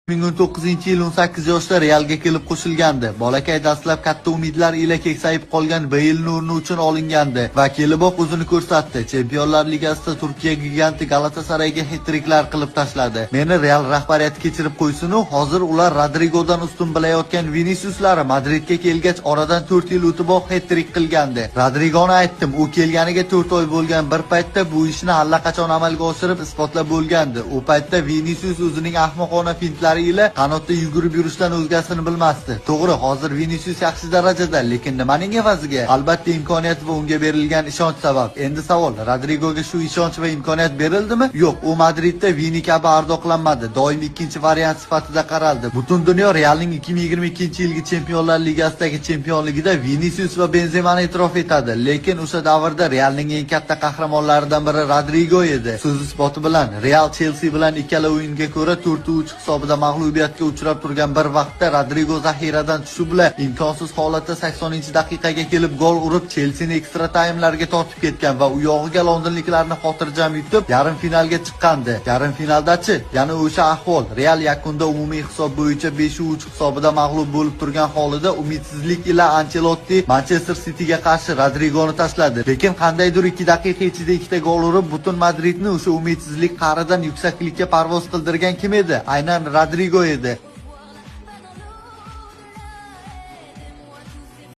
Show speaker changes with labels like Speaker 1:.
Speaker 1: 2019-yil 18 yoshda Realga kelib qo'shilgandi. Bolakay dastlab katta umidlar ila keksayib qolgan Beyl Nurni uchun olingandi va keliboq o'zini ko'rsatdi. Chempionlar Ligasida Turkiya giganti Galatasarayga hat-triklar qilib tashladi. Meni Real rahbariyati kechirib qo'ysin-u, hozir ular Rodrigodan ustun bilayotgan Viniciuslari Madridga kelgach oradan 4 yil o'tiboq hat-trik qilgandi. Rodrigoni aytdim, u kelganiga 4 oy bo'lgan. Bir paytda bu ishni allaqachon amalga oshirib isbotlab bo'lgandi. U paytda Vinicius o'zining ahmoqona fintlari ila qanotda yugurib yurishdan o'zgasini bilmasdi. To'g'ri, hozir Vinicius yaxshi darajada, lekin nimaning evaziga? Albatta imkoniyat va unga berilgan ishonch sabab. Endi savol, Rodrigoga shu ishonch va imkoniyat berildimi? Yo'q, u Madridda Vini kabi ardoqlanmadi. Doim ikkinchi variant sifatida qaraldi. Butun dunyo Realning 2022-yilgi Chempionlar Ligasidagi chempionligida Vinicius va Benzemani e'tirof etadi, lekin o'sha davrda Realning eng katta qahramonlaridan biri Rodrigo edi. So'z isboti bilan Real Chelsea bilan ikkala o'yinga ko'ra 4-3 hisobida mag'lubiyatga uchrab turgan bir vaqtda Rodrigo zaxiradan tushib bilan imkonsiz holatda 80-daqiqaga kelib gol urib Chelsea'ni ekstra taymlarga tortib ketgan va u yog'iga londonliklarni xotirjam yutib yarim finalga chiqqandi. Yarim finaldachi, yana o'sha ahvol. Real yakunda umumiy hisob bo'yicha 5-3 hisobida mag'lub bo'lib turgan holida umidsizlik ila Ancelotti Manchester Cityga qarshi Rodrigoni tashladi. Lekin qandaydir 2 daqiqa ichida ikkita gol urib butun Madridni o'sha umidsizlik qa'ridan yuksaklikka parvoz qildirgan kim edi? Aynan Rodrigo edi.